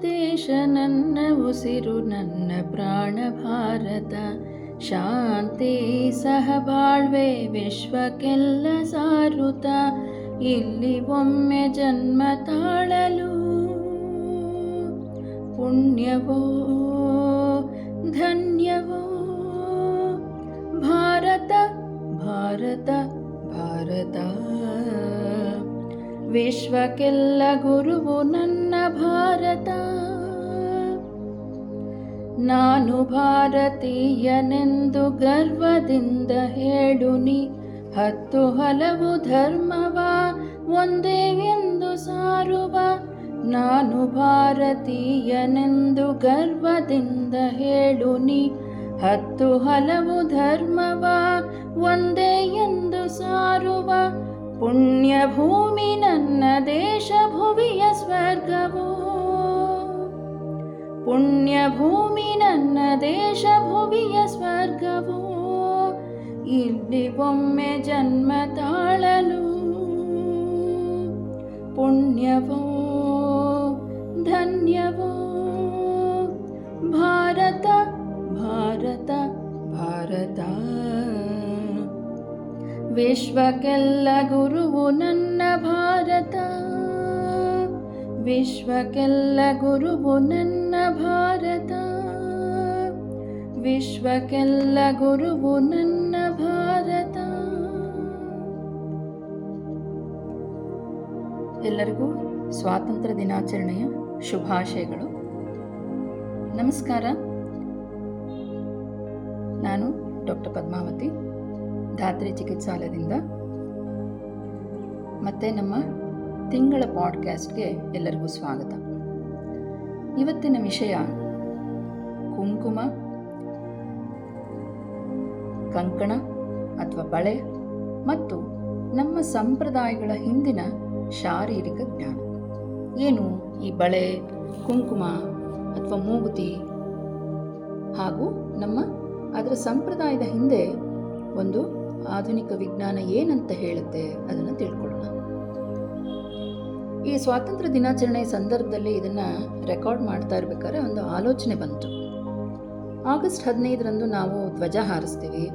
ದೇಶ ನನ್ನ ಉಸಿರು ನನ್ನ ಪ್ರಾಣ ಭಾರತ. ಶಾಂತಿ ಸಹಬಾಳ್ವೆ ವಿಶ್ವಕ್ಕೆಲ್ಲ ಸಾರುತ್ತ, ಇಲ್ಲಿ ಒಮ್ಮೆ ಜನ್ಮ ತಾಳಲು ಪುಣ್ಯವೋ ಧನ್ಯವೋ ಭಾರತ ಭಾರತ ಭಾರತ. ವಿಶ್ವಕ್ಕೆಲ್ಲ ಗುರುವು ನನ್ನ ಭಾರತ. ನಾನು ಭಾರತೀಯನೆಂದು ಗರ್ವದಿಂದ ಹೇಳು ನೀ, 10 ಹಲವು ಧರ್ಮವ ಒಂದೇ ಎಂದು ಸಾರುವ. ನಾನು ಭಾರತೀಯನೆಂದು ಗರ್ವದಿಂದ ಹೇಳು ನೀ, 10 ಹಲವು ಧರ್ಮವ ಒಂದೇ ಎಂದು ಸಾರುವ. ಪುಣ್ಯ ಭೂಮಿ ನನ್ನ ದೇಶ ಭುವಿಯ ಸ್ವರ್ಗವೋ, ಪುಣ್ಯ ಭೂಮಿ ನನ್ನ ದೇಶ ಭುವಿಯ ಸ್ವರ್ಗವೋ. ಇಲ್ಲಿ ಒಮ್ಮೆ ಜನ್ಮ ತಾಳಲು ಪುಣ್ಯವೋ ಧನ್ಯವೋ ಭಾರತ ಭಾರತ ಭಾರತ. ವಿಶ್ವಕ್ಕೆಲ್ಲ ಗುರುವು ನನ್ನ ಭಾರತ. ವಿಶ್ವಕ್ಕೆಲ್ಲ ಗುರುವು ನನ್ನ ಭಾರತ. ವಿಶ್ವಕ್ಕೆಲ್ಲ ಗುರುವು ನನ್ನ ಭಾರತ. ಎಲ್ಲರಿಗೂ ಸ್ವಾತಂತ್ರ್ಯ ದಿನಾಚರಣೆಯ ಶುಭಾಶಯಗಳು. ನಮಸ್ಕಾರ. ನಾನು ಡಾಕ್ಟರ್ ಪದ್ಮಾವತಿ, ಧಾತ್ರಿ ಚಿಕಿತ್ಸಾಲಯದಿಂದ. ಮತ್ತು ನಮ್ಮ ತಿಂಗಳ ಪಾಡ್ಕ್ಯಾಸ್ಟ್ಗೆ ಎಲ್ಲರಿಗೂ ಸ್ವಾಗತ. ಇವತ್ತಿನ ವಿಷಯ ಕುಂಕುಮ, ಕಂಕಣ ಅಥವಾ ಬಳೆ ಮತ್ತು ನಮ್ಮ ಸಂಪ್ರದಾಯಗಳ ಹಿಂದಿನ ಶಾರೀರಿಕ ಜ್ಞಾನ. ಏನು ಈ ಬಳೆ, ಕುಂಕುಮ ಅಥವಾ ಮೂಗುತಿ ಹಾಗೂ ನಮ್ಮ ಅದರ ಸಂಪ್ರದಾಯದ ಹಿಂದೆ ಒಂದು ಆಧುನಿಕ ವಿಜ್ಞಾನ ಏನಂತ ಹೇಳುತ್ತೆ ಅದನ್ನು ತಿಳ್ಕೊಳ್ಳೋಣ. ಈ ಸ್ವಾತಂತ್ರ್ಯ ದಿನಾಚರಣೆಯ ಸಂದರ್ಭದಲ್ಲಿ ಇದನ್ನು ರೆಕಾರ್ಡ್ ಮಾಡ್ತಾ ಇರಬೇಕಾದ್ರೆ ಒಂದು ಆಲೋಚನೆ ಬಂತು. ಆಗಸ್ಟ್ 15ರಂದು ನಾವು ಧ್ವಜ ಹಾರಿಸ್ತೀವಿ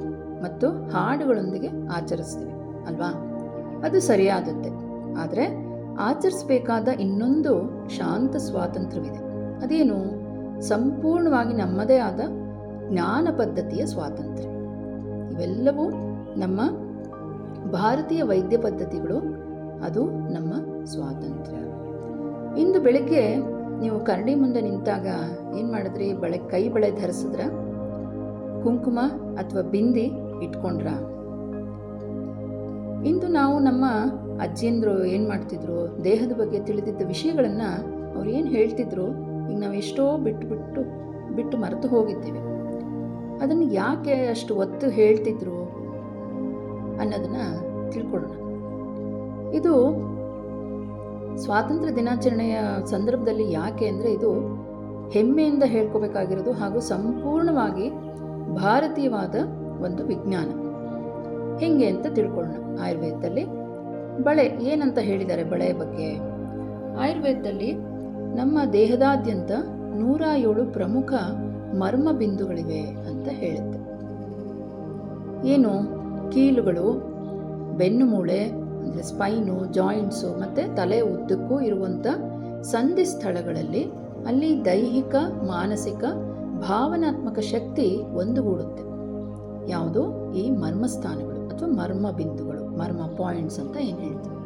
ಮತ್ತು ಹಾಡುಗಳೊಂದಿಗೆ ಆಚರಿಸ್ತೀವಿ ಅಲ್ವಾ? ಅದು ಸರಿಯಾದದ್ದೇ. ಆದರೆ ಆಚರಿಸಬೇಕಾದ ಇನ್ನೊಂದು ಶಾಂತ ಸ್ವಾತಂತ್ರ್ಯವಿದೆ. ಅದೇನು? ಸಂಪೂರ್ಣವಾಗಿ ನಮ್ಮದೇ ಆದ ಜ್ಞಾನ ಪದ್ಧತಿಯ ಸ್ವಾತಂತ್ರ್ಯ. ಇವೆಲ್ಲವೂ ನಮ್ಮ ಭಾರತೀಯ ವೈದ್ಯ ಪದ್ಧತಿಗಳು. ಅದು ನಮ್ಮ ಸ್ವಾತಂತ್ರ್ಯ. ಇಂದು ಬೆಳಗ್ಗೆ ನೀವು ಕರಡಿ ಮುಂದೆ ನಿಂತಾಗ ಏನು ಮಾಡಿದ್ರಿ? ಕೈ ಬಳೆ ಧರಿಸಿದ್ರ? ಕುಂಕುಮ ಅಥವಾ ಬಿಂದಿ ಇಟ್ಕೊಂಡ್ರ? ಇಂದು ನಾವು ನಮ್ಮ ಅಜ್ಜಿಯಂದರು ಏನು ಮಾಡ್ತಿದ್ರು? ದೇಹದ ಬಗ್ಗೆ ತಿಳಿದಿದ್ದ ವಿಷಯಗಳನ್ನು ಅವ್ರು ಏನು ಹೇಳ್ತಿದ್ರು, ಈಗ ನಾವು ಎಷ್ಟೋ ಬಿಟ್ಟು ಮರೆತು ಹೋಗಿದ್ದೇವೆ. ಅದನ್ನು ಯಾಕೆ ಅಷ್ಟು ಒತ್ತು ಹೇಳ್ತಿದ್ರು ಅನ್ನೋದನ್ನು ತಿಳ್ಕೊಳ್ಳೋಣ. ಇದು ಸ್ವಾತಂತ್ರ್ಯ ದಿನಾಚರಣೆಯ ಸಂದರ್ಭದಲ್ಲಿ ಯಾಕೆ ಅಂದರೆ ಇದು ಹೆಮ್ಮೆಯಿಂದ ಹೇಳ್ಕೋಬೇಕಾಗಿರೋದು ಹಾಗೂ ಸಂಪೂರ್ಣವಾಗಿ ಭಾರತೀಯವಾದ ಒಂದು ವಿಜ್ಞಾನ. ಹೇಗೆ ಅಂತ ತಿಳ್ಕೊಳ್ಳೋಣ. ಆಯುರ್ವೇದದಲ್ಲಿ ಬಳೆ ಏನಂತ ಹೇಳಿದ್ದಾರೆ? ಬಳೆಯ ಬಗ್ಗೆ ಆಯುರ್ವೇದದಲ್ಲಿ ನಮ್ಮ ದೇಹದಾದ್ಯಂತ 107 ಪ್ರಮುಖ ಮರ್ಮ ಬಿಂದುಗಳಿವೆ ಅಂತ ಹೇಳುತ್ತೆ. ಏನು? ಕೀಲುಗಳು, ಬೆನ್ನು ಮೂಳೆ ಅಂದರೆ ಸ್ಪೈನು, ಜಾಯಿಂಟ್ಸು ಮತ್ತು ತಲೆ ಉದ್ದಕ್ಕೂ ಇರುವಂಥ ಸಂಧಿ ಸ್ಥಳಗಳಲ್ಲಿ ಅಲ್ಲಿ ದೈಹಿಕ, ಮಾನಸಿಕ, ಭಾವನಾತ್ಮಕ ಶಕ್ತಿ ಒಂದುಗೂಡುತ್ತೆ. ಯಾವುದು? ಈ ಮರ್ಮಸ್ಥಾನಗಳು ಅಥವಾ ಮರ್ಮ ಬಿಂದುಗಳು, ಮರ್ಮ ಪಾಯಿಂಟ್ಸ್ ಅಂತ ಏನು ಹೇಳ್ತೀವಿ.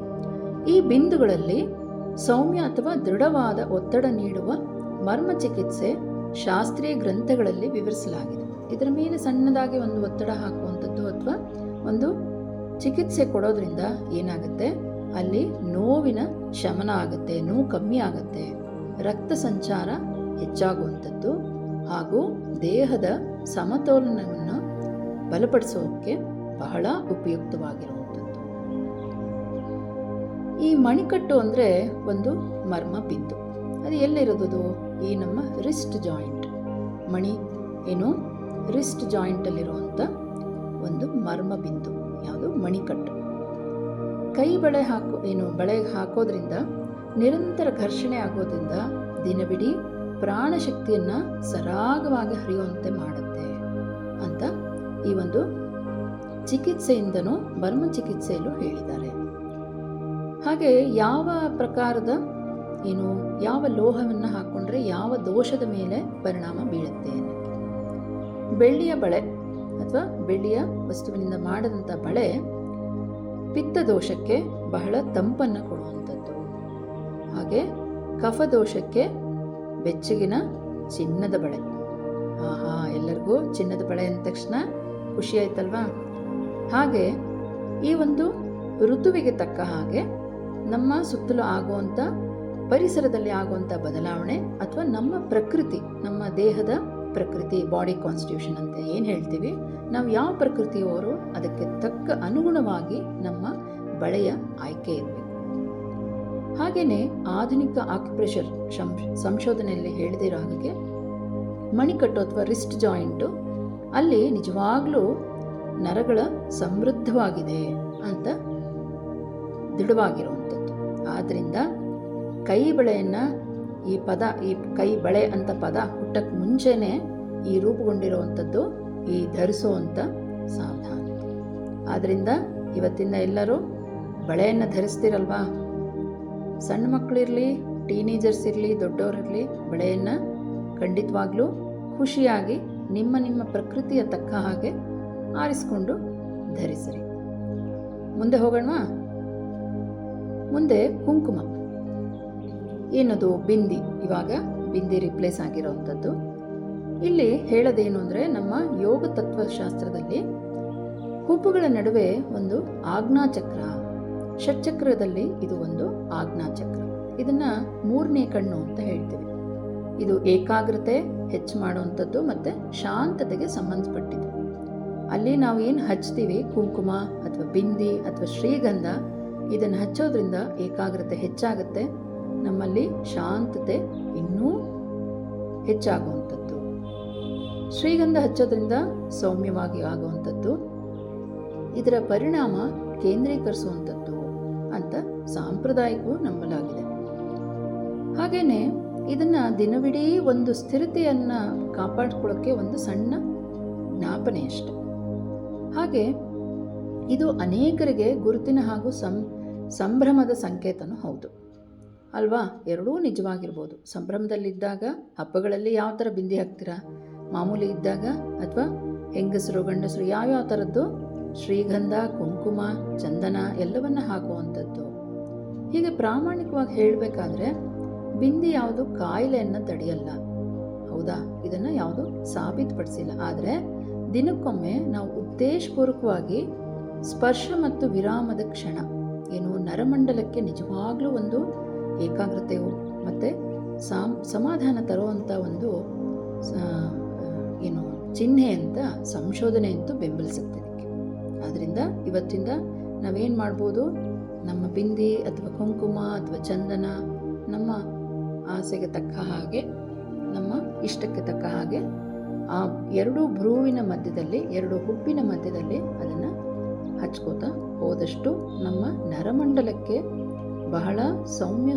ಈ ಬಿಂದುಗಳಲ್ಲಿ ಸೌಮ್ಯ ಅಥವಾ ದೃಢವಾದ ಒತ್ತಡ ನೀಡುವ ಮರ್ಮ ಚಿಕಿತ್ಸೆ ಶಾಸ್ತ್ರೀಯ ಗ್ರಂಥಗಳಲ್ಲಿ ವಿವರಿಸಲಾಗಿದೆ. ಇದರ ಮೇಲೆ ಸಣ್ಣದಾಗಿ ಒಂದು ಒತ್ತಡ ಹಾಕುವಂಥದ್ದು ಅಥವಾ ಒಂದು ಚಿಕಿತ್ಸೆ ಕೊಡೋದ್ರಿಂದ ಏನಾಗುತ್ತೆ? ಅಲ್ಲಿ ನೋವಿನ ಶಮನ ಆಗುತ್ತೆ, ನೋವು ಕಮ್ಮಿ ಆಗುತ್ತೆ, ರಕ್ತ ಸಂಚಾರ ಹೆಚ್ಚಾಗುವಂಥದ್ದು ಹಾಗೂ ದೇಹದ ಸಮತೋಲನವನ್ನು ಬಲಪಡಿಸೋಕ್ಕೆ ಬಹಳ ಉಪಯುಕ್ತವಾಗಿರುವಂಥದ್ದು. ಈ ಮಣಿಕಟ್ಟು ಅಂದರೆ ಒಂದು ಮರ್ಮ ಬಿಂದು. ಅದು ಎಲ್ಲಿರೋದು? ಈ ನಮ್ಮ ರಿಸ್ಟ್ ಜಾಯಿಂಟ್. ಮಣಿ ಏನು? ರಿಸ್ಟ್ ಜಾಯಿಂಟಲ್ಲಿರುವಂಥ ಒಂದು ಮರ್ಮ ಬಿಂದು. ಯಾವುದು? ಮಣಿಕಟ್ಟು. ಕೈ ಬಳೆ ಬಳೆ ಹಾಕೋದ್ರಿಂದ ನಿರಂತರ ಘರ್ಷಣೆ ಆಗೋದ್ರಿಂದ ದಿನವಿಡೀ ಪ್ರಾಣಶಕ್ತಿಯನ್ನು ಸರಾಗವಾಗಿ ಹರಿಯುವಂತೆ ಮಾಡುತ್ತೆ ಅಂತ ಈ ಒಂದು ಚಿಕಿತ್ಸೆಯಿಂದನೂ ಬರ್ಮ ಚಿಕಿತ್ಸೆಯಲ್ಲೂ ಹೇಳಿದ್ದಾರೆ. ಹಾಗೆ ಯಾವ ಪ್ರಕಾರದ ಯಾವ ಲೋಹವನ್ನು ಹಾಕ್ಕೊಂಡ್ರೆ ಯಾವ ದೋಷದ ಮೇಲೆ ಪರಿಣಾಮ ಬೀಳುತ್ತೆ ಅನ್ನೋಕ್ಕೆ, ಬೆಳ್ಳಿಯ ಬಳೆ ಅಥವಾ ಬೆಳ್ಳಿಯ ವಸ್ತುವಿನಿಂದ ಮಾಡಿದಂಥ ಬಳೆ ಪಿತ್ತ ದೋಷಕ್ಕೆ ಬಹಳ ತಂಪನ್ನು ಕೊಡುವಂಥದ್ದು. ಹಾಗೆ ಕಫ ದೋಷಕ್ಕೆ ಬೆಚ್ಚಗಿನ ಚಿನ್ನದ ಬಳೆ. ಎಲ್ಲರಿಗೂ ಚಿನ್ನದ ಬಳೆ ಅಂದ ತಕ್ಷಣ ಖುಷಿ ಆಯ್ತಲ್ವಾ? ಹಾಗೆ ಈ ಒಂದು ಋತುವಿಗೆ ತಕ್ಕ ಹಾಗೆ ನಮ್ಮ ಸುತ್ತಲೂ ಆಗುವಂಥ ಪರಿಸರದಲ್ಲಿ ಆಗುವಂಥ ಬದಲಾವಣೆ ಅಥವಾ ನಮ್ಮ ಪ್ರಕೃತಿ, ನಮ್ಮ ದೇಹದ ಪ್ರಕೃತಿ, ಬಾಡಿ ಕಾನ್ಸ್ಟಿಟ್ಯೂಷನ್ ಅಂತ ಏನು ಹೇಳ್ತೀವಿ, ನಾವು ಯಾವ ಪ್ರಕೃತಿಯವರು ಅದಕ್ಕೆ ತಕ್ಕ ಅನುಗುಣವಾಗಿ ನಮ್ಮ ಬಳೆಯ ಆಯ್ಕೆ ಇರಬೇಕು. ಹಾಗೆಯೇ ಆಧುನಿಕ ಆಕ್ಯುಪ್ರೆಷರ್ ಸಂಶೋಧನೆಯಲ್ಲಿ ಹೇಳಿದಿರೋ ಹಾಗೆ ಮಣಿಕಟ್ಟು ಅಥವಾ ರಿಸ್ಟ್ ಜಾಯಿಂಟು ಅಲ್ಲಿ ನಿಜವಾಗ್ಲೂ ನರಗಳ ಸಮೃದ್ಧವಾಗಿದೆ ಅಂತ ದೃಢವಾಗಿರುವಂಥದ್ದು. ಆದ್ದರಿಂದ ಕೈ ಬಳೆಯನ್ನು ಈ ಕೈ ಬಳೆ ಅಂತ ಪದ ಹುಟ್ಟಕ್ಕೆ ಮುಂಚೆನೇ ಈ ರೂಪುಗೊಂಡಿರುವಂಥದ್ದು ಈ ಧರಿಸುವಂಥ ಸಾವಧಾನ. ಆದ್ದರಿಂದ ಇವತ್ತಿಂದ ಎಲ್ಲರೂ ಬಳೆಯನ್ನು ಧರಿಸ್ತಿರಲ್ವಾ? ಸಣ್ಣ ಮಕ್ಕಳಿರಲಿ, ಟೀನೇಜರ್ಸ್ ಇರಲಿ, ದೊಡ್ಡವರಿರಲಿ, ಬಳೆಯನ್ನು ಖಂಡಿತವಾಗ್ಲೂ ಖುಷಿಯಾಗಿ ನಿಮ್ಮ ಪ್ರಕೃತಿಯ ತಕ್ಕ ಹಾಗೆ ಆರಿಸ್ಕೊಂಡು ಧರಿಸಿರಿ. ಮುಂದೆ ಹೋಗೋಣವಾ? ಮುಂದೆ ಕುಂಕುಮ. ಏನದು? ಬಿಂದಿ. ಇವಾಗ ಬಿಂದಿ ರಿಪ್ಲೇಸ್ ಆಗಿರೋವಂಥದ್ದು. ಇಲ್ಲಿ ಹೇಳೋದೇನು ಅಂದರೆ, ನಮ್ಮ ಯೋಗ ತತ್ವಶಾಸ್ತ್ರದಲ್ಲಿ ಹುಬ್ಬುಗಳ ನಡುವೆ ಒಂದು ಆಜ್ಞಾಚಕ್ರ, ಷಟ್ಚಕ್ರದಲ್ಲಿ ಇದು ಒಂದು ಆಜ್ಞಾಚಕ್ರ. ಇದನ್ನು ಮೂರನೇ ಕಣ್ಣು ಅಂತ ಹೇಳ್ತೀವಿ. ಇದು ಏಕಾಗ್ರತೆ ಹೆಚ್ಚು ಮಾಡುವಂಥದ್ದು ಮತ್ತು ಶಾಂತತೆಗೆ ಸಂಬಂಧಪಟ್ಟಿದ್ದು. ಅಲ್ಲಿ ನಾವು ಏನು ಹಚ್ತೀವಿ, ಕುಂಕುಮ ಅಥವಾ ಬಿಂದಿ ಅಥವಾ ಶ್ರೀಗಂಧ, ಇದನ್ನು ಹಚ್ಚೋದ್ರಿಂದ ಏಕಾಗ್ರತೆ ಹೆಚ್ಚಾಗುತ್ತೆ, ನಮ್ಮಲ್ಲಿ ಶಾಂತತೆ ಇನ್ನೂ ಹೆಚ್ಚಾಗುವಂಥದ್ದು. ಶ್ರೀಗಂಧ ಹಚ್ಚೋದ್ರಿಂದ ಸೌಮ್ಯವಾಗಿ ಆಗುವಂಥದ್ದು, ಇದರ ಪರಿಣಾಮ ಕೇಂದ್ರೀಕರಿಸುವಂಥದ್ದು ಅಂತ ಸಾಂಪ್ರದಾಯಿಕವೂ ನಂಬಲಾಗಿದೆ. ಹಾಗೆಯೇ ಇದನ್ನು ದಿನವಿಡೀ ಒಂದು ಸ್ಥಿರತೆಯನ್ನು ಕಾಪಾಡಿಕೊಳ್ಳೋಕ್ಕೆ ಒಂದು ಸಣ್ಣ ಜ್ಞಾಪನೆ ಅಷ್ಟೆ. ಹಾಗೆ ಇದು ಅನೇಕರಿಗೆ ಗುರುತಿನ ಹಾಗೂ ಸಂಭ್ರಮದ ಸಂಕೇತನೂ ಹೌದು ಅಲ್ವಾ? ಎರಡೂ ನಿಜವಾಗಿರ್ಬೋದು. ಸಂಭ್ರಮದಲ್ಲಿದ್ದಾಗ, ಹಬ್ಬಗಳಲ್ಲಿ ಯಾವ ಥರ ಬಿಂದಿ ಹಾಕ್ತೀರಾ? ಮಾಮೂಲಿ ಇದ್ದಾಗ ಅಥವಾ ಹೆಂಗಸರು ಗಂಡಸರು ಯಾವ್ಯಾವ ಥರದ್ದು ಶ್ರೀಗಂಧ, ಕುಂಕುಮ, ಚಂದನ ಎಲ್ಲವನ್ನ ಹಾಕುವಂಥದ್ದು. ಹೀಗೆ ಪ್ರಾಮಾಣಿಕವಾಗಿ ಹೇಳಬೇಕಾದ್ರೆ ಬಿಂದಿ ಯಾವುದು ಕಾಯಿಲೆಯನ್ನು ತಡೆಯಲ್ಲ, ಹೌದಾ? ಇದನ್ನು ಯಾವುದು ಸಾಬೀತುಪಡಿಸಿಲ್ಲ. ಆದರೆ ದಿನಕ್ಕೊಮ್ಮೆ ನಾವು ಉದ್ದೇಶಪೂರ್ವಕವಾಗಿ ಸ್ಪರ್ಶ ಮತ್ತು ವಿರಾಮದ ಕ್ಷಣ ನರಮಂಡಲಕ್ಕೆ ನಿಜವಾಗ್ಲೂ ಒಂದು ಏಕಾಗ್ರತೆಯು ಮತ್ತು ಸಮಾಧಾನ ತರುವಂಥ ಒಂದು ಚಿಹ್ನೆ ಅಂತ ಸಂಶೋಧನೆ ಅಂತೂ ಬೆಂಬಲಿಸುತ್ತೆ ಇದಕ್ಕೆ. ಆದ್ದರಿಂದ ಇವತ್ತಿಂದ ನಾವೇನು ಮಾಡ್ಬೋದು, ನಮ್ಮ ಬಿಂದಿ ಅಥವಾ ಕುಂಕುಮ ಅಥವಾ ಚಂದನ ನಮ್ಮ ಆಸೆಗೆ ತಕ್ಕ ಹಾಗೆ, ನಮ್ಮ ಇಷ್ಟಕ್ಕೆ ತಕ್ಕ ಹಾಗೆ ಆ ಎರಡು ಭ್ರೂವಿನ ಮಧ್ಯದಲ್ಲಿ, ಎರಡು ಹುಬ್ಬಿನ ಮಧ್ಯದಲ್ಲಿ ಅದನ್ನು ಹಚ್ಕೋತಾ ಹೋದಷ್ಟು ನಮ್ಮ ನರಮಂಡಲಕ್ಕೆ ಬಹಳ ಸೌಮ್ಯ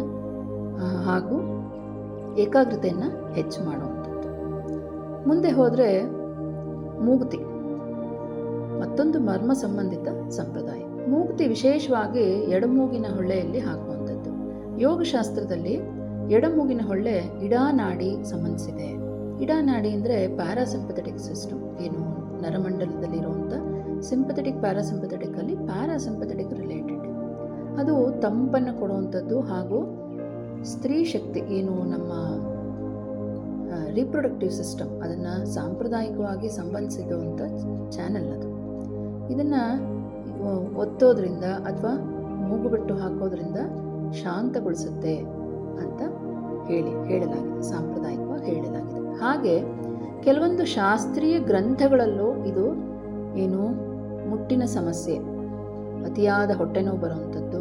ಹಾಗೂ ಏಕಾಗ್ರತೆಯನ್ನು ಹೆಚ್ಚು ಮಾಡುವಂಥದ್ದು. ಮುಂದೆ ಹೋದರೆ ಮೂಗುತಿ ಮತ್ತೊಂದು ಮರ್ಮ ಸಂಬಂಧಿತ ಸಂಪ್ರದಾಯ. ಮೂಗುತಿ ವಿಶೇಷವಾಗಿ ಎಡಮೂಗಿನ ಹೊಳ್ಳೆಯಲ್ಲಿ ಹಾಕುವಂಥದ್ದು. ಯೋಗಶಾಸ್ತ್ರದಲ್ಲಿ ಎಡಮೂಗಿನ ಹೊಳ್ಳೆ ಇಡಾನಾಡಿ ಸಂಬಂಧಿಸಿದೆ. ಇಡಾನಾಡಿ ಅಂದರೆ ಪ್ಯಾರಾಸಿಂಪಥೆಟಿಕ್ ಸಿಸ್ಟಮ್, ನರಮಂಡಲದಲ್ಲಿರುವಂಥ ಸಿಂಪಥೆಟಿಕ್ ಪ್ಯಾರಾಸಿಂಪಥೆಟಿಕಲ್ಲಿ ಪ್ಯಾರಾಸಿಂಪಥೆಟಿಕ್ ರಿಲೇಟೆಡ್. ಅದು ತಂಪನ್ನು ಕೊಡುವಂಥದ್ದು ಹಾಗೂ ಸ್ತ್ರೀ ಶಕ್ತಿ ನಮ್ಮ ರೀಪ್ರೊಡಕ್ಟಿವ್ ಸಿಸ್ಟಮ್ ಅದನ್ನು ಸಾಂಪ್ರದಾಯಿಕವಾಗಿ ಸಂಬಂಧಿಸಿರುವಂಥ ಚಾನೆಲ್ ಅದು. ಇದನ್ನು ಒತ್ತೋದ್ರಿಂದ ಅಥವಾ ಮೂಗುಬೆಟ್ಟು ಹಾಕೋದ್ರಿಂದ ಶಾಂತಗೊಳಿಸುತ್ತೆ ಅಂತ ಹೇಳಲಾಗಿದೆ, ಸಾಂಪ್ರದಾಯಿಕವಾಗಿ ಹೇಳಲಾಗಿದೆ. ಹಾಗೆ ಕೆಲವೊಂದು ಶಾಸ್ತ್ರೀಯ ಗ್ರಂಥಗಳಲ್ಲೂ ಇದು ಮುಟ್ಟಿನ ಸಮಸ್ಯೆ, ಅತಿಯಾದ ಹೊಟ್ಟೆ ನೋವು ಬರುವಂಥದ್ದು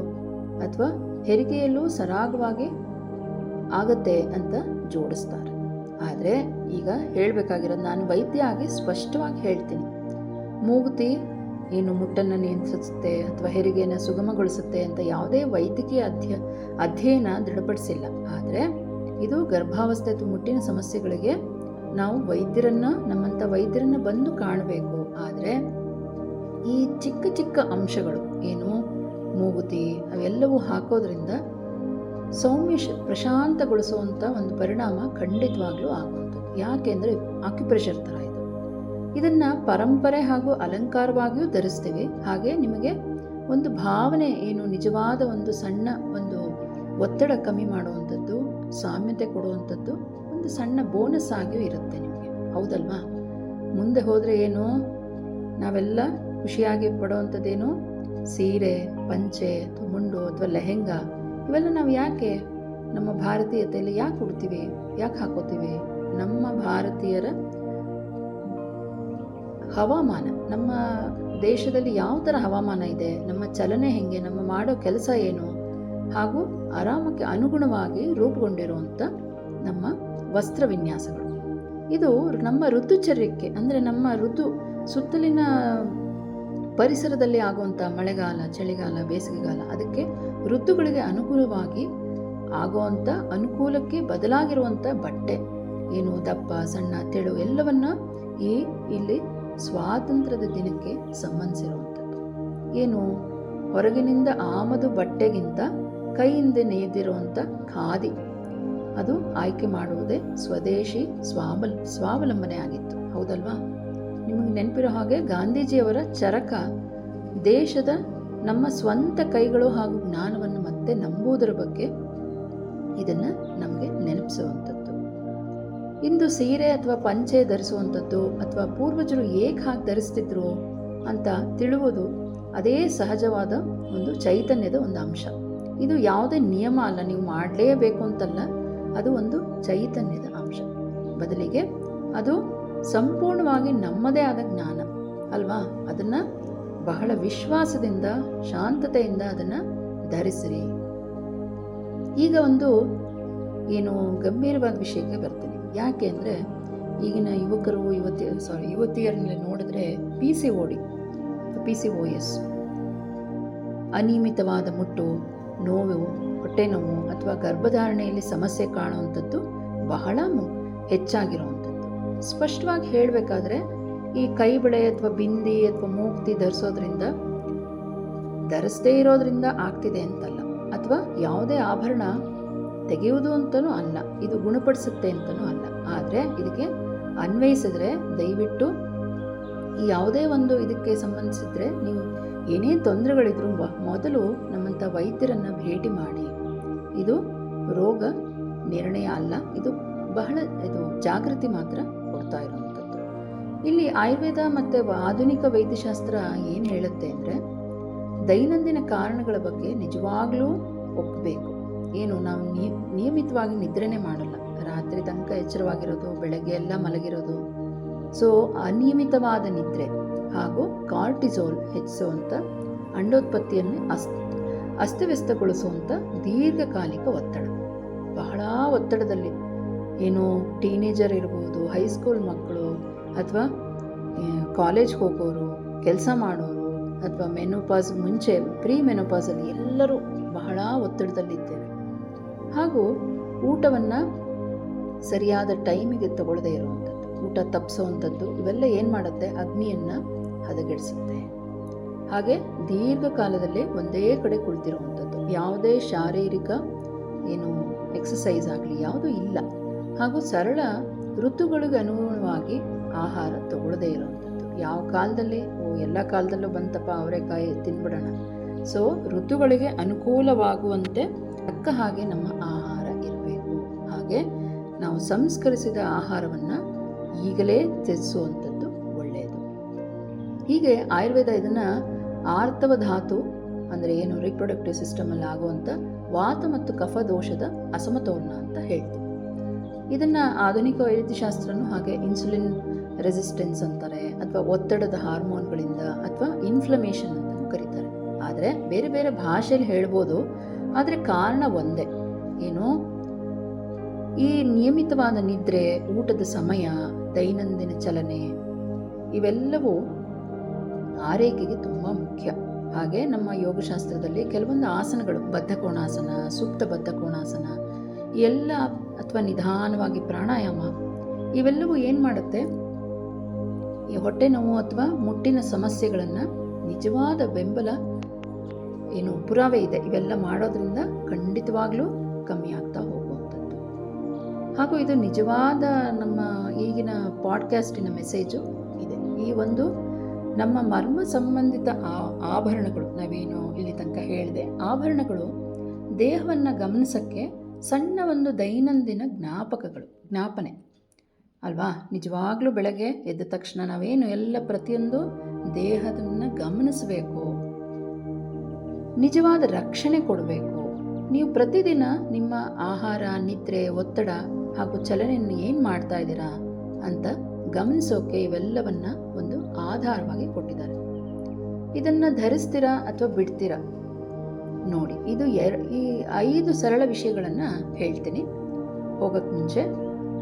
ಅಥವಾ ಹೆರಿಗೆಯಲ್ಲೂ ಸರಾಗವಾಗಿ ಆಗತ್ತೆ ಅಂತ ಜೋಡಿಸ್ತಾರೆ. ಆದರೆ ಈಗ ಹೇಳಬೇಕಾಗಿರೋದು, ನಾನು ವೈದ್ಯ ಆಗಿ ಸ್ಪಷ್ಟವಾಗಿ ಹೇಳ್ತೀನಿ, ಮೂಗುತಿ ಏನು ಮುಟ್ಟನ್ನು ನಿಯಂತ್ರಿಸುತ್ತೆ ಅಥವಾ ಹೆರಿಗೆಯನ್ನು ಸುಗಮಗೊಳಿಸುತ್ತೆ ಅಂತ ಯಾವುದೇ ವೈದ್ಯಕೀಯ ಅಧ್ಯಯನ ದೃಢಪಡಿಸಿಲ್ಲ. ಆದರೆ ಇದು ಗರ್ಭಾವಸ್ಥೆ ಅಥವಾ ಮುಟ್ಟಿನ ಸಮಸ್ಯೆಗಳಿಗೆ ನಾವು ನಮ್ಮಂಥ ವೈದ್ಯರನ್ನು ಬಂದು ಕಾಣಬೇಕು. ಆದರೆ ಈ ಚಿಕ್ಕ ಚಿಕ್ಕ ಅಂಶಗಳು ಏನು ಮೂಗುತಿ ಅವೆಲ್ಲವೂ ಹಾಕೋದ್ರಿಂದ ಪ್ರಶಾಂತಗೊಳಿಸುವಂಥ ಒಂದು ಪರಿಣಾಮ ಖಂಡಿತವಾಗ್ಲೂ ಆಗುವಂಥದ್ದು. ಯಾಕೆಂದರೆ ಆಕ್ಯುಪ್ರೆಷರ್ ಥರ ಇದನ್ನು ಪರಂಪರೆ ಹಾಗೂ ಅಲಂಕಾರವಾಗಿಯೂ ಧರಿಸ್ತೀವಿ. ಹಾಗೆ ನಿಮಗೆ ಒಂದು ಭಾವನೆ ಏನು ನಿಜವಾದ ಒಂದು ಸಣ್ಣ ಒಂದು ಒತ್ತಡ ಕಮ್ಮಿ ಮಾಡುವಂಥದ್ದು, ಸಾಮ್ಯತೆ ಕೊಡುವಂಥದ್ದು ಒಂದು ಸಣ್ಣ ಬೋನಸ್ ಆಗಿಯೂ ಇರುತ್ತೆ ನಿಮಗೆ, ಹೌದಲ್ವಾ? ಮುಂದೆ ಹೋದರೆ ಏನು ನಾವೆಲ್ಲ ಖುಷಿಯಾಗಿ ಪಡುವಂಥದ್ದೇನು ಸೀರೆ, ಪಂಚೆ ಅಥವಾ ಮುಂಡು ಅಥವಾ ಲೆಹೆಂಗಾ ಇವೆಲ್ಲ ನಾವು ಯಾಕೆ ನಮ್ಮ ಭಾರತೀಯತೆಯಲ್ಲಿ ಯಾಕೆ ಉಡ್ತೀವಿ, ಯಾಕೆ ಹಾಕೋತೀವಿ? ನಮ್ಮ ಭಾರತೀಯರ ಹವಾಮಾನ, ನಮ್ಮ ದೇಶದಲ್ಲಿ ಯಾವ ಥರ ಹವಾಮಾನ ಇದೆ, ನಮ್ಮ ಚಲನೆ ಹೆಂಗೆ, ನಮ್ಮ ಮಾಡೋ ಕೆಲಸ ಏನು, ಹಾಗೂ ಆರಾಮಕ್ಕೆ ಅನುಗುಣವಾಗಿ ರೂಪುಗೊಂಡಿರುವಂಥ ನಮ್ಮ ವಸ್ತ್ರ ವಿನ್ಯಾಸಗಳು ಇದು ನಮ್ಮ ಋತುಚರ್ಯಕ್ಕೆ, ಅಂದರೆ ನಮ್ಮ ಸುತ್ತಲಿನ ಪರಿಸರದಲ್ಲಿ ಆಗುವಂಥ ಮಳೆಗಾಲ, ಚಳಿಗಾಲ, ಬೇಸಿಗೆಗಾಲ ಅದಕ್ಕೆ ಋತುಗಳಿಗೆ ಅನುಕೂಲವಾಗಿ ಆಗುವಂಥ ಅನುಕೂಲಕ್ಕೆ ಬದಲಾಗಿರುವಂಥ ಬಟ್ಟೆ ಏನು ದಪ್ಪ, ಸಣ್ಣ, ತೆಳು ಎಲ್ಲವನ್ನ ಇಲ್ಲಿ ಸ್ವಾತಂತ್ರ್ಯದ ದಿನಕ್ಕೆ ಸಂಬಂಧಿಸಿರುವಂಥದ್ದು. ಏನು ಹೊರಗಿನಿಂದ ಆಮದು ಬಟ್ಟೆಗಿಂತ ಕೈಯಿಂದ ನೇಯ್ದಿರುವಂಥ ಖಾದಿ ಅದು ಆಯ್ಕೆ ಮಾಡುವುದೇ ಸ್ವದೇಶಿ ಸ್ವಾವಲಂಬನೆ ಆಗಿತ್ತು, ಹೌದಲ್ವಾ? ನಿಮಗೆ ನೆನಪಿರೋ ಹಾಗೆ ಗಾಂಧೀಜಿಯವರ ಚರಕ ದೇಶದ ನಮ್ಮ ಸ್ವಂತ ಕೈಗಳು ಹಾಗೂ ಜ್ಞಾನವನ್ನು ಮತ್ತೆ ನಂಬುವುದರ ಬಗ್ಗೆ ಇದನ್ನು ನಮಗೆ ನೆನಪಿಸುವಂಥದ್ದು. ಇಂದು ಸೀರೆ ಅಥವಾ ಪಂಚೆ ಧರಿಸುವಂಥದ್ದು ಅಥವಾ ಪೂರ್ವಜರು ಏಕೆ ಹಾಗೆ ಧರಿಸ್ತಿದ್ರು ಅಂತ ತಿಳುವುದು ಅದೇ ಸಹಜವಾದ ಒಂದು ಚೈತನ್ಯದ ಒಂದು ಅಂಶ. ಇದು ಯಾವುದೇ ನಿಯಮ ಅಲ್ಲ, ನೀವು ಮಾಡಲೇಬೇಕು ಅಂತಲ್ಲ, ಅದು ಒಂದು ಚೈತನ್ಯದ ಅಂಶ. ಬದಲಿಗೆ ಅದು ಸಂಪೂರ್ಣವಾಗಿ ನಮ್ಮದೇ ಆದ ಜ್ಞಾನ ಅಲ್ವಾ? ಅದನ್ನು ಬಹಳ ವಿಶ್ವಾಸದಿಂದ, ಶಾಂತತೆಯಿಂದ ಅದನ್ನು ಧರಿಸಿರಿ. ಈಗ ಒಂದು ಏನು ಗಂಭೀರವಾದ ವಿಷಯಕ್ಕೆ ಬರ್ತೀನಿ. ಯಾಕೆ ಅಂದರೆ ಈಗಿನ ಯುವತಿಯರನ್ನೆಲ್ಲ ನೋಡಿದ್ರೆ PCOS ಅನಿಯಮಿತವಾದ ಮುಟ್ಟು, ನೋವು, ಹೊಟ್ಟೆ ನೋವು ಅಥವಾ ಗರ್ಭಧಾರಣೆಯಲ್ಲಿ ಸಮಸ್ಯೆ ಕಾಣುವಂಥದ್ದು ಬಹಳ ಹೆಚ್ಚಾಗಿರುವಂಥದ್ದು. ಸ್ಪಷ್ಟವಾಗಿ ಹೇಳಬೇಕಾದ್ರೆ ಈ ಕೈ ಬಳೆ ಅಥವಾ ಬಿಂದಿ ಅಥವಾ ಮೂಕ್ತಿ ಧರಿಸದೇ ಇರೋದ್ರಿಂದ ಆಗ್ತಿದೆ ಅಂತಲ್ಲ, ಅಥವಾ ಯಾವುದೇ ಆಭರಣ ತೆಗೆಯುವುದು ಅಂತಲೂ ಅಲ್ಲ, ಇದು ಗುಣಪಡಿಸುತ್ತೆ ಅಂತಲೂ ಅಲ್ಲ. ಆದರೆ ಇದಕ್ಕೆ ಅನ್ವಯಿಸಿದ್ರೆ ದಯವಿಟ್ಟು ಯಾವುದೇ ಒಂದು ಇದಕ್ಕೆ ಸಂಬಂಧಿಸಿದ್ರೆ ನೀವು ಏನೇ ತೊಂದರೆಗಳಿದ್ರೂ ಮೊದಲು ನಮ್ಮಂಥ ವೈದ್ಯರನ್ನು ಭೇಟಿ ಮಾಡಿ. ಇದು ರೋಗ ನಿರ್ಣಯ ಅಲ್ಲ, ಇದು ಜಾಗೃತಿ ಮಾತ್ರ ಕೊಡ್ತಾ ಇರುವಂಥದ್ದು. ಇಲ್ಲಿ ಆಯುರ್ವೇದ ಮತ್ತು ಆಧುನಿಕ ವೈದ್ಯಶಾಸ್ತ್ರ ಏನು ಹೇಳುತ್ತೆ ಅಂದರೆ ದೈನಂದಿನ ಕಾರಣಗಳ ಬಗ್ಗೆ ನಿಜವಾಗ್ಲೂ ಒಪ್ಪಬೇಕು. ಏನು ನಾವು ನಿಯಮಿತವಾಗಿ ನಿದ್ರೆನೇ ಮಾಡಲ್ಲ, ರಾತ್ರಿ ತನಕ ಎಚ್ಚರವಾಗಿರೋದು, ಬೆಳಗ್ಗೆ ಎಲ್ಲ ಮಲಗಿರೋದು. ಸೊ ಅನಿಯಮಿತವಾದ ನಿದ್ರೆ ಹಾಗೂ ಕಾರ್ಟಿಸೋಲ್ ಹೆಚ್ಚಿಸುವಂಥ ಅಂಡೋತ್ಪತ್ತಿಯನ್ನು ಅಸ್ತವ್ಯಸ್ತಗೊಳಿಸುವಂಥ ದೀರ್ಘಕಾಲಿಕ ಒತ್ತಡ, ಬಹಳ ಒತ್ತಡದಲ್ಲಿ ಏನು ಟೀನೇಜರ್ ಇರ್ಬೋದು, ಹೈಸ್ಕೂಲ್ ಮಕ್ಕಳು ಅಥವಾ ಕಾಲೇಜ್ಗೆ ಹೋಗೋರು, ಕೆಲಸ ಮಾಡೋರು ಅಥವಾ ಮೆನೋಪಾಸ್ ಮುಂಚೆ ಮೆನೋಪಾಸಲ್ಲಿ ಎಲ್ಲರೂ ಬಹಳ ಒತ್ತಡದಲ್ಲಿದ್ದೇವೆ. ಹಾಗೂ ಊಟವನ್ನು ಸರಿಯಾದ ಟೈಮಿಗೆ ತಗೊಳ್ಳದೇ ಇರುವಂಥದ್ದು, ಊಟ ತಪ್ಪಿಸುವಂಥದ್ದು ಇವೆಲ್ಲ ಏನು ಮಾಡುತ್ತೆ, ಅಗ್ನಿಯನ್ನು ಹದಗೆಡಿಸುತ್ತೆ. ಹಾಗೆ ದೀರ್ಘಕಾಲದಲ್ಲಿ ಒಂದೇ ಕಡೆ ಕುಳಿತಿರುವಂಥದ್ದು, ಯಾವುದೇ ಶಾರೀರಿಕ ಎಕ್ಸಸೈಸ್ ಆಗಲಿ ಯಾವುದೂ ಇಲ್ಲ. ಹಾಗೂ ಸರಳ ಋತುಗಳಿಗೆ ಅನುಗುಣವಾಗಿ ಆಹಾರ ತಗೊಳ್ಳದೇ ಇರುವಂಥದ್ದು. ಯಾವ ಕಾಲದಲ್ಲಿ ಎಲ್ಲ ಕಾಲದಲ್ಲೂ ಬಂತಪ್ಪ ಅವರೆಕಾಯಿ ತಿನ್ಬಿಡೋಣ. ಸೊ ಋತುಗಳಿಗೆ ಅನುಕೂಲವಾಗುವಂತೆ ತಕ್ಕ ಹಾಗೆ ನಮ್ಮ ಆಹಾರ ಇರಬೇಕು. ಹಾಗೆ ನಾವು ಸಂಸ್ಕರಿಸಿದ ಆಹಾರವನ್ನು ಈಗಲೇ ತ್ಯಜಿಸುವಂಥದ್ದು ಒಳ್ಳೆಯದು. ಹೀಗೆ ಆಯುರ್ವೇದ ಇದನ್ನು ಆರ್ತವ ಧಾತು ಅಂದರೆ ರಿಪ್ರೊಡಕ್ಟಿವ್ ಸಿಸ್ಟಮಲ್ಲಿ ಆಗುವಂಥ ವಾತ ಮತ್ತು ಕಫ ದೋಷದ ಅಸಮತೋಲನ ಅಂತ ಹೇಳ್ತೀವಿ. ಇದನ್ನು ಆಧುನಿಕ ವೈದ್ಯಶಾಸ್ತ್ರನೂ ಹಾಗೆ ಇನ್ಸುಲಿನ್ ರೆಸಿಸ್ಟೆನ್ಸ್ ಅಂತಾರೆ, ಅಥವಾ ಒತ್ತಡದ ಹಾರ್ಮೋನ್ಗಳಿಂದ ಅಥವಾ ಇನ್ಫ್ಲಮೇಷನ್ ಅಂತ ಕರೀತಾರೆ. ಆದರೆ ಬೇರೆ ಬೇರೆ ಭಾಷೆಯಲ್ಲಿ ಹೇಳ್ಬೋದು, ಆದರೆ ಕಾರಣ ಒಂದೇ. ಈ ನಿಯಮಿತವಾದ ನಿದ್ರೆ, ಊಟದ ಸಮಯ, ದೈನಂದಿನ ಚಲನೆ ಇವೆಲ್ಲವೂ ಆರೈಕೆಗೆ ತುಂಬ ಮುಖ್ಯ. ಹಾಗೆ ನಮ್ಮ ಯೋಗಶಾಸ್ತ್ರದಲ್ಲಿ ಕೆಲವೊಂದು ಆಸನಗಳು, ಬದ್ಧಕೋಣಾಸನ, ಸುಪ್ತ ಬದ್ಧಕೋಣಾಸನ ಎಲ್ಲ, ಅಥವಾ ನಿಧಾನವಾಗಿ ಪ್ರಾಣಾಯಾಮ, ಇವೆಲ್ಲವೂ ಏನು ಮಾಡುತ್ತೆ, ಈ ಹೊಟ್ಟೆ ನೋವು ಅಥವಾ ಮುಟ್ಟಿನ ಸಮಸ್ಯೆಗಳನ್ನು ನಿಜವಾದ ಬೆಂಬಲ ಪುರಾವೆ ಇದೆ. ಇವೆಲ್ಲ ಮಾಡೋದ್ರಿಂದ ಖಂಡಿತವಾಗ್ಲೂ ಕಮ್ಮಿ ಆಗ್ತಾ ಹೋಗುವಂಥದ್ದು. ಹಾಗೂ ಇದು ನಿಜವಾದ ನಮ್ಮ ಈಗಿನ ಪಾಡ್ಕಾಸ್ಟಿನ ಮೆಸೇಜು ಇದೆ. ಈ ಒಂದು ನಮ್ಮ ಮರ್ಮ ಸಂಬಂಧಿತ ಆಭರಣಗಳು, ನಾವೇನು ಇಲ್ಲಿ ತನಕ ಹೇಳಿದೆ, ಆಭರಣಗಳು ದೇಹವನ್ನು ಗಮನಿಸೋಕ್ಕೆ ಸಣ್ಣ ಒಂದು ದೈನಂದಿನ ಜ್ಞಾಪನೆ ಅಲ್ವಾ. ನಿಜವಾಗ್ಲೂ ಬೆಳಗ್ಗೆ ಎದ್ದ ತಕ್ಷಣ ನಾವೇನು ಎಲ್ಲ ಪ್ರತಿಯೊಂದು ದೇಹದನ್ನು ಗಮನಿಸಬೇಕು, ನಿಜವಾದ ರಕ್ಷಣೆ ಕೊಡಬೇಕು. ನೀವು ಪ್ರತಿದಿನ ನಿಮ್ಮ ಆಹಾರ, ನಿದ್ರೆ, ಒತ್ತಡ ಹಾಗೂ ಚಲನೆಯನ್ನು ಏನು ಮಾಡ್ತಾ ಇದ್ದೀರಾ ಅಂತ ಗಮನಿಸೋಕೆ ಇವೆಲ್ಲವನ್ನ ಒಂದು ಆಧಾರವಾಗಿ ಕೊಟ್ಟಿದ್ದಾರೆ. ಇದನ್ನು ಧರಿಸ್ತೀರಾ ಅಥವಾ ಬಿಡ್ತೀರಾ ನೋಡಿ. ಇದು ಈ 5 ಸರಳ ವಿಷಯಗಳನ್ನು ಹೇಳ್ತೀನಿ ಹೋಗೋಕ್ಕೆ ಮುಂಚೆ.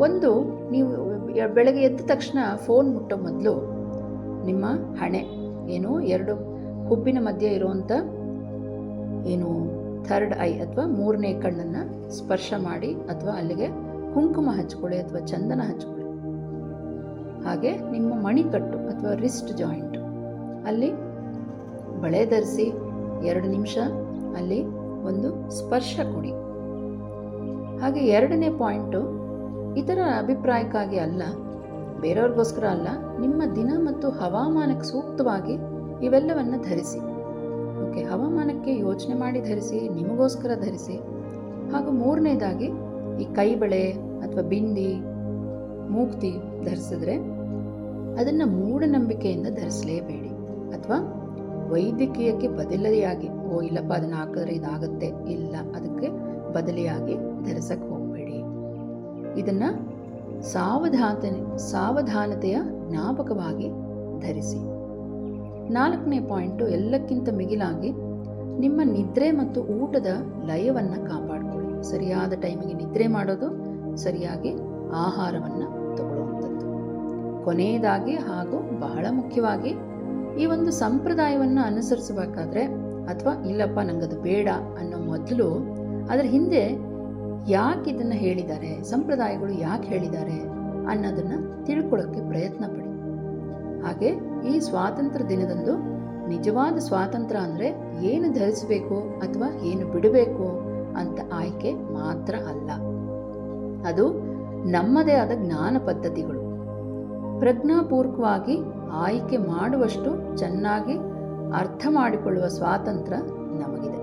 ಒಂದು, ನೀವು ಬೆಳಗ್ಗೆ ಎದ್ದ ತಕ್ಷಣ ಫೋನ್ ಮುಟ್ಟೋ ಮೊದಲು ನಿಮ್ಮ ಹಣೆ 2 ಹುಬ್ಬಿನ ಮಧ್ಯೆ ಇರುವಂಥ ಥರ್ಡ್ ಐ ಅಥವಾ 3ನೇ ಕಣ್ಣನ್ನು ಸ್ಪರ್ಶ ಮಾಡಿ, ಅಥವಾ ಅಲ್ಲಿಗೆ ಕುಂಕುಮ ಹಚ್ಕೊಳ್ಳಿ ಅಥವಾ ಚಂದನ ಹಚ್ಕೊಳ್ಳಿ. ಹಾಗೆ ನಿಮ್ಮ ಮಣಿಕಟ್ಟು ಅಥವಾ ರಿಸ್ಟ್ ಜಾಯಿಂಟ್ ಅಲ್ಲಿ ಬಳೆ ಧರಿಸಿ 2 ನಿಮಿಷ ಅಲ್ಲಿ ಒಂದು ಸ್ಪರ್ಶ ಕೊಡಿ. ಹಾಗೆ 2ನೇ ಪಾಯಿಂಟು, ಇತರ ಅಭಿಪ್ರಾಯಕ್ಕಾಗಿ ಅಲ್ಲ, ಬೇರೆಯವ್ರಿಗೋಸ್ಕರ ಅಲ್ಲ, ನಿಮ್ಮ ದಿನ ಮತ್ತು ಹವಾಮಾನಕ್ಕೆ ಸೂಕ್ತವಾಗಿ ಇವೆಲ್ಲವನ್ನು ಧರಿಸಿ. ಓಕೆ, ಹವಾಮಾನಕ್ಕೆ ಯೋಚನೆ ಮಾಡಿ ಧರಿಸಿ, ನಿಮಗೋಸ್ಕರ ಧರಿಸಿ. ಹಾಗೂ 3ನೇದಾಗಿ, ಈ ಕೈ ಬಳೆ ಅಥವಾ ಬಿಂದಿ, ಮೂಕ್ತಿ ಧರಿಸಿದ್ರೆ ಅದನ್ನು ಮೂಢನಂಬಿಕೆಯಿಂದ ಧರಿಸಲೇಬೇಡಿ, ಅಥವಾ ವೈದ್ಯಕೀಯಕ್ಕೆ ಬದಲಿಯಾಗಿ, ಇಲ್ಲಪ್ಪ ಅದನ್ನು ಹಾಕಿದ್ರೆ ಇದಾಗುತ್ತೆ, ಇಲ್ಲ, ಅದಕ್ಕೆ ಬದಲಿಯಾಗಿ ಧರಿಸಕ್ಕೆ ಹೋಗಬೇಡಿ. ಇದನ್ನು ಸಾವಧಾನತೆಯ ಜ್ಞಾಪಕವಾಗಿ ಧರಿಸಿ. 4ನೇ ಪಾಯಿಂಟು, ಎಲ್ಲಕ್ಕಿಂತ ಮಿಗಿಲಾಗಿ ನಿಮ್ಮ ನಿದ್ರೆ ಮತ್ತು ಊಟದ ಲಯವನ್ನು ಕಾಪಾಡಿಕೊಳ್ಳಿ. ಸರಿಯಾದ ಟೈಮಿಗೆ ನಿದ್ರೆ ಮಾಡೋದು, ಸರಿಯಾಗಿ ಆಹಾರವನ್ನು ತಗೊಳ್ಳುವಂಥದ್ದು. ಕೊನೆಯದಾಗಿ ಹಾಗೂ ಬಹಳ ಮುಖ್ಯವಾಗಿ, ಈ ಒಂದು ಸಂಪ್ರದಾಯವನ್ನು ಅನುಸರಿಸಬೇಕಾದ್ರೆ, ಅಥವಾ ಇಲ್ಲಪ್ಪ ನಂಗದು ಬೇಡ ಅನ್ನೋ ಮೊದಲು ಅದರ ಹಿಂದೆ ಯಾಕೆ ಇದನ್ನು ಹೇಳಿದ್ದಾರೆ, ಸಂಪ್ರದಾಯಗಳು ಯಾಕೆ ಹೇಳಿದ್ದಾರೆ ಅನ್ನೋದನ್ನು ತಿಳ್ಕೊಳ್ಳೋಕ್ಕೆ ಪ್ರಯತ್ನ ಪಡಿ. ಹಾಗೆ ಈ ಸ್ವಾತಂತ್ರ್ಯ ದಿನದಂದು ನಿಜವಾದ ಸ್ವಾತಂತ್ರ್ಯ ಅಂದರೆ ಏನು ಧರಿಸಬೇಕು ಅಥವಾ ಏನು ಬಿಡಬೇಕು ಅಂತ ಆಯ್ಕೆ ಮಾತ್ರ ಅಲ್ಲ, ಅದು ನಮ್ಮದೇ ಆದ ಜ್ಞಾನ ಪದ್ಧತಿಗಳು. ಪ್ರಜ್ಞಾಪೂರ್ವಕವಾಗಿ ಆಯ್ಕೆ ಮಾಡುವಷ್ಟು ಚೆನ್ನಾಗಿ ಅರ್ಥ ಮಾಡಿಕೊಳ್ಳುವ ಸ್ವಾತಂತ್ರ್ಯ ನಮಗಿದೆ.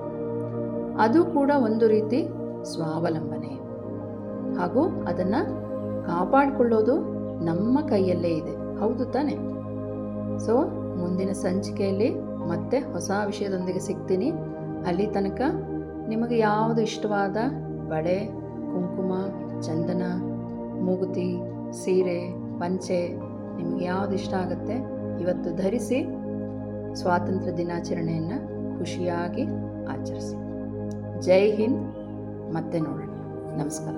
ಅದು ಕೂಡ ಒಂದು ರೀತಿ ಸ್ವಾವಲಂಬನೆ, ಹಾಗೂ ಅದನ್ನು ಕಾಪಾಡಿಕೊಳ್ಳೋದು ನಮ್ಮ ಕೈಯಲ್ಲೇ ಇದೆ. ಹೌದು ತಾನೆ? ಸೊ ಮುಂದಿನ ಸಂಚಿಕೆಯಲ್ಲಿ ಮತ್ತೆ ಹೊಸ ವಿಷಯದೊಂದಿಗೆ ಸಿಗ್ತೀನಿ. ಅಲ್ಲಿ ತನಕ ನಿಮಗೆ ಯಾವುದು ಇಷ್ಟವಾದ ಬಳೆ, ಕುಂಕುಮ, ಚಂದನ, ಮೂಗುತಿ, ಸೀರೆ, ಪಂಚೆ, ನಿಮಗೆ ಯಾವುದು ಇಷ್ಟ ಆಗುತ್ತೆ ಇವತ್ತು ಧರಿಸಿ ಸ್ವಾತಂತ್ರ್ಯ ದಿನಾಚರಣೆಯನ್ನು ಖುಷಿಯಾಗಿ ಆಚರಿಸಿ. ಜೈ ಹಿಂದ್. ಮತ್ತೆ ನೋಡೋಣ. ನಮಸ್ಕಾರ.